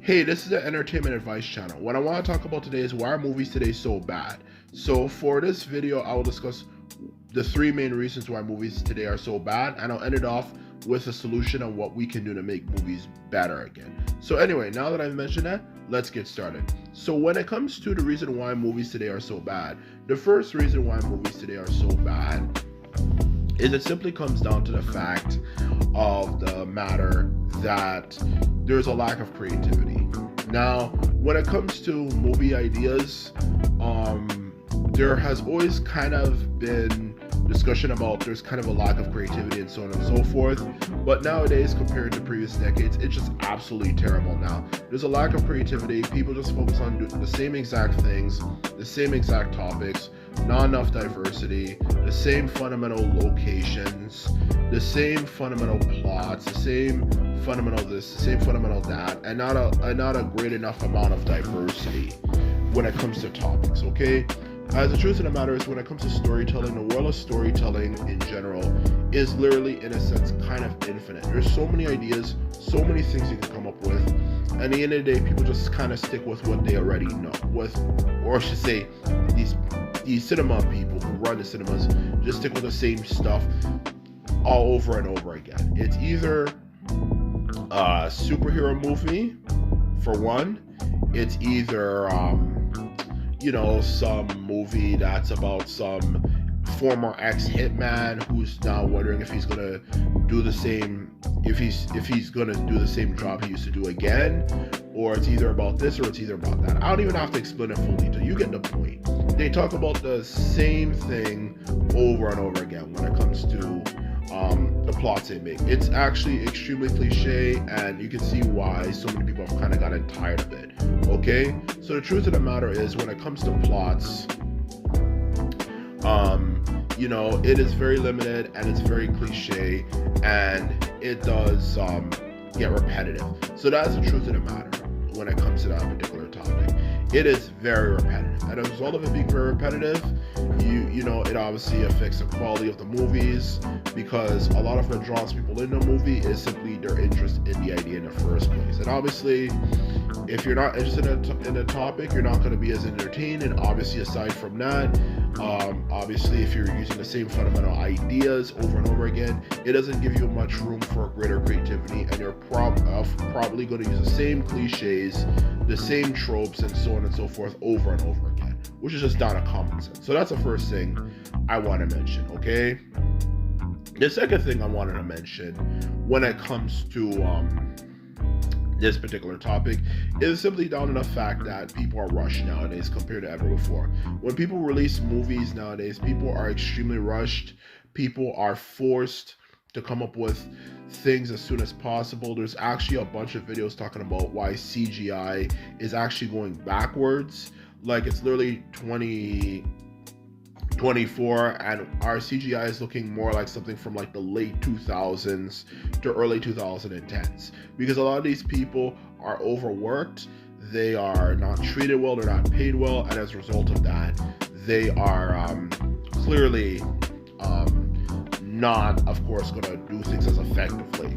Hey, this is the Entertainment Advice channel. What I want to talk about today is why are movies today so bad? So for this video, I will discuss the three main reasons why movies today are so bad, and I'll end it off with a solution on what we can do to make movies better again. So anyway, now that I've mentioned that, let's get started. So when it comes to the reason why movies today are so bad, the first reason why movies today are so bad is it simply comes down to the fact of the matter that there's a lack of creativity. Now, when it comes to movie ideas, there has always kind of been discussion about there's kind of a lack of creativity and so on and so forth. But nowadays, compared to previous decades, it's just absolutely terrible now. There's a lack of creativity. People just focus on the same exact things, the same exact topics, not enough diversity, the same fundamental locations, the same fundamental plots, the same fundamental this, the same fundamental that, and not a great enough amount of diversity when it comes to topics, okay? As the truth of the matter is, when it comes to storytelling, the world of storytelling in general is literally, in a sense, kind of infinite. There's so many ideas, so many things you can come up with, and at the end of the day, people just kind of stick with what they already know. Or I should say, these cinema people who run the cinemas just stick with the same stuff all over and over again. It's either a superhero movie, for one. It's either some movie that's about some former ex-hitman who's now wondering if he's gonna do the same, if he's gonna do the same job he used to do again, or it's either about this or it's either about that. I don't even have to explain it full detail. You get the point. They talk about the same thing over and over again when it comes to the plots they make. It's actually extremely cliche, and you can see why so many people have kind of gotten tired of it. Okay, so the truth of the matter is, when it comes to plots, it is very limited and it's very cliche, and it does get repetitive. So that's the truth of the matter when it comes to that particular topic. It is very repetitive, and as a result of it being very repetitive, it obviously affects the quality of the movies, because a lot of what draws people in the movie is simply their interest in the idea in the first place. And obviously, if you're not interested in the topic, you're not going to be as entertained. And obviously, aside from that, obviously, if you're using the same fundamental ideas over and over again, it doesn't give you much room for greater creativity, and you're probably going to use the same cliches, the same tropes, and so on and so forth over and over again, which is just down to common sense. So that's the first thing I want to mention, okay? The second thing I wanted to mention when it comes to this particular topic is simply down to the fact that people are rushed nowadays compared to ever before. When people release movies nowadays, people are extremely rushed. People are forced to come up with things as soon as possible. There's actually a bunch of videos talking about why CGI is actually going backwards. Like, it's literally 2024, and our CGI is looking more like something from like the late 2000s to early 2010s, because a lot of these people are overworked, they are not treated well, they're not paid well, and as a result of that, they are clearly not, of course, going to do things as effectively.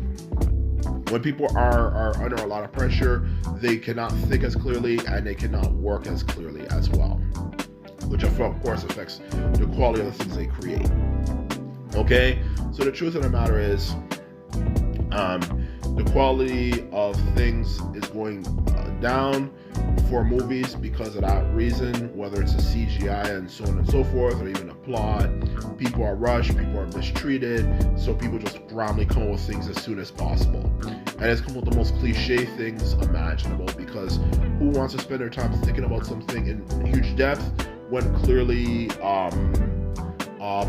When people are under a lot of pressure, they cannot think as clearly, and they cannot work as clearly as well, which of course affects the quality of the things they create. Okay, so the truth of the matter is, the quality of things is going down for movies because of that reason, whether it's a CGI and so on and so forth, or even a plot. People are rushed, people are mistreated, so people just randomly come up with things as soon as possible. And it's come with the most cliche things imaginable, because who wants to spend their time thinking about something in huge depth when clearly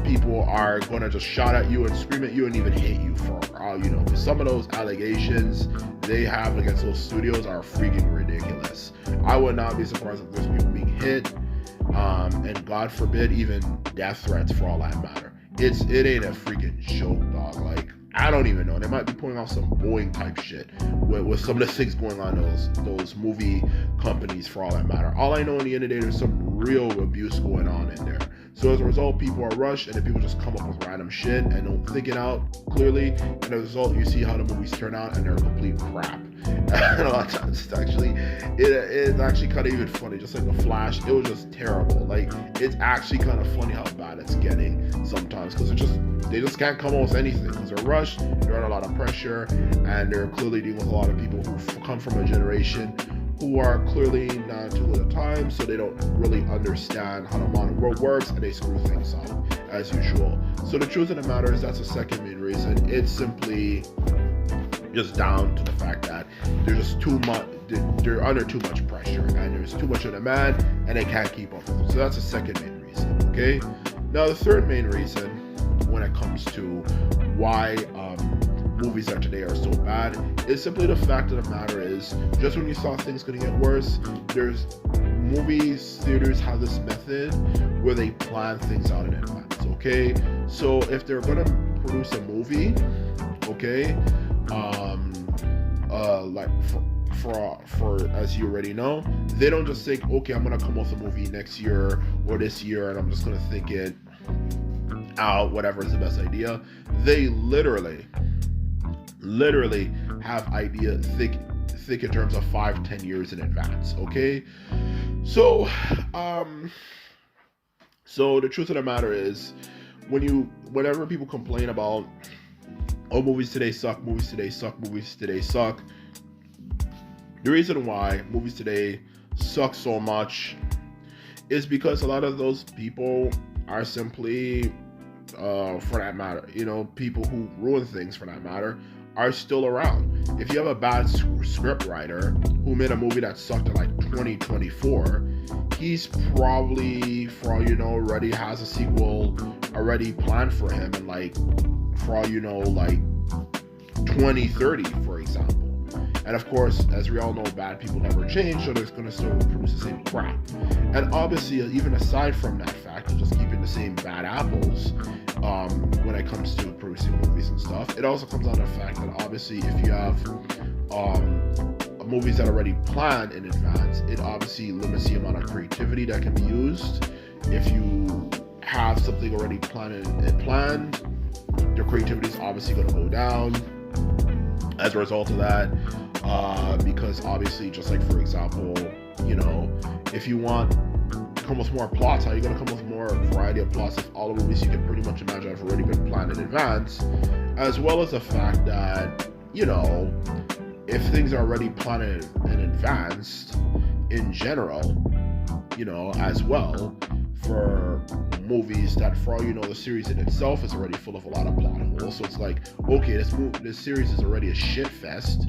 people are going to just shout at you and scream at you and even hate you for because some of those allegations they have against those studios are freaking ridiculous. I would not be surprised if there's people being hit, and God forbid, even death threats for all that matter. It ain't a freaking joke, dog. Like, I don't even know. They might be pulling off some Boeing type shit with some of the things going on those movie companies for all that matter. All I know in the end of the day, there's some real abuse going on in there. So as a result, people are rushed, and then people just come up with random shit and don't think it out clearly. And as a result, you see how the movies turn out, and they're complete crap. And a lot of times, it's actually kind of even funny. Just like The Flash, it was just terrible. Like, it's actually kind of funny how bad it's getting sometimes, because they just can't come up with anything, because they're rushed, they're under a lot of pressure, and they're clearly dealing with a lot of people who come from a generation who are clearly not too at the time, so they don't really understand how the modern world works, and they screw things up as usual. So the truth of the matter is, that's the second main reason. It's simply just down to the fact that there's just too much, they're under too much pressure, and there's too much of demand, and they can't keep up with it. So that's the second main reason. Okay, now the third main reason when it comes to why movies that today are so bad is simply the fact of the matter is, just when you thought things gonna get worse, there's theaters have this method where they plan things out in advance. Okay, so if they're gonna produce a movie, okay, like for as you already know, they don't just think, okay, I'm gonna come up with a movie next year or this year, and I'm just gonna think it out, whatever is the best idea. They literally have ideas think in terms of 5-10 years in advance. Okay, so the truth of the matter is, whenever people complain about, oh, movies today suck, the reason why movies today suck so much is because a lot of those people are simply, for that matter, people who ruin things, for that matter, are still around. If you have a bad script writer who made a movie that sucked in like 2024, he's probably, for all you know, already has a sequel already planned for him, and like, for all you know, like 2030, for example. And of course, as we all know, bad people never change, so they're going to still produce the same crap. And obviously, even aside from that fact of just keeping the same bad apples, when it comes to producing movies and stuff, it also comes down to the fact that obviously, if you have movies that are already planned in advance, it obviously limits the amount of creativity that can be used. If you have something already planned, your creativity is obviously going to go down as a result of that, because obviously, just like, for example, if you want to come with more plots, how are you going to come with more variety of plots if all the movies you can pretty much imagine have already been planned in advance, as well as the fact that, if things are already planned in advance in general, as well, for movies that, for all you know, the series in itself is already full of a lot of plot holes. So it's like, okay, this series is already a shit fest.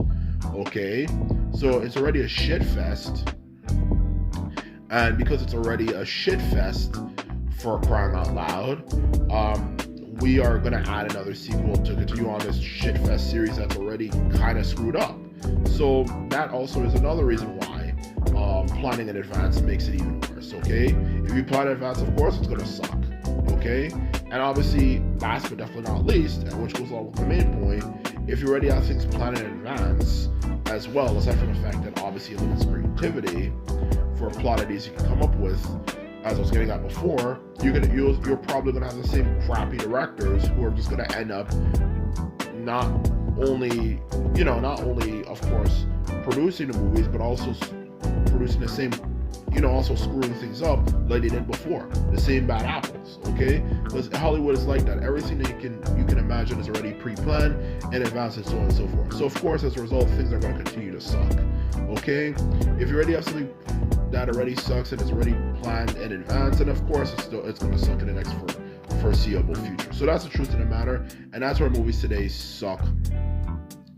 Okay, so it's already a shit fest, and because it's already a shit fest, for crying out loud, we are gonna add another sequel to continue on this shit fest series that's already kind of screwed up. So that also is another reason why planning in advance makes it even worse. Okay, if you plan in advance, of course it's gonna suck. Okay, and obviously, last but definitely not least, and which goes along with the main point, if you already have things planned in advance as well, aside from the fact that obviously it limits creativity for a plot ideas you can come up with, as I was getting at before, you're probably gonna have the same crappy directors who are just gonna end up not only of course producing the movies, but also producing the same, also screwing things up like they did before, the same bad apples. Okay, because Hollywood is like that. Everything that you can imagine is already pre-planned in advance, and so on and so forth. So of course, as a result, things are going to continue to suck. Okay, if you already have something that already sucks and is already planned in advance, and of course it's going to suck in the next foreseeable future. So that's the truth of the matter, and that's where movies today suck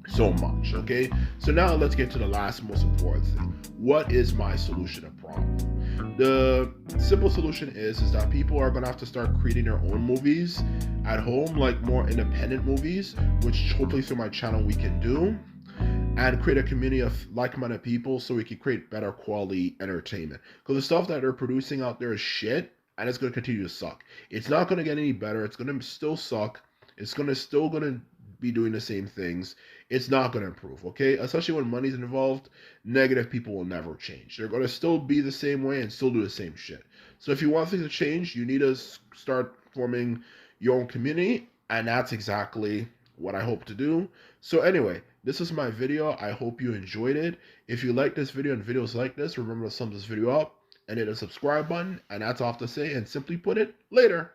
so much. Okay, so now let's get to the last most important thing. What is my solution to problem? The simple solution is that people are gonna have to start creating their own movies at home, like more independent movies, which hopefully through my channel we can do, and create a community of like-minded people so we can create better quality entertainment. Because the stuff that they're producing out there is shit, and it's gonna continue to suck. It's not gonna get any better. It's gonna still suck. It's still gonna be doing the same things, it's not going to improve, okay? Especially when money's involved, negative people will never change. They're going to still be the same way and still do the same shit. So if you want things to change, you need to start forming your own community, and that's exactly what I hope to do. So anyway, this is my video. I hope you enjoyed it. If you like this video and videos like this, remember to thumb this video up and hit the subscribe button. And that's all I have to say, and simply put it, later.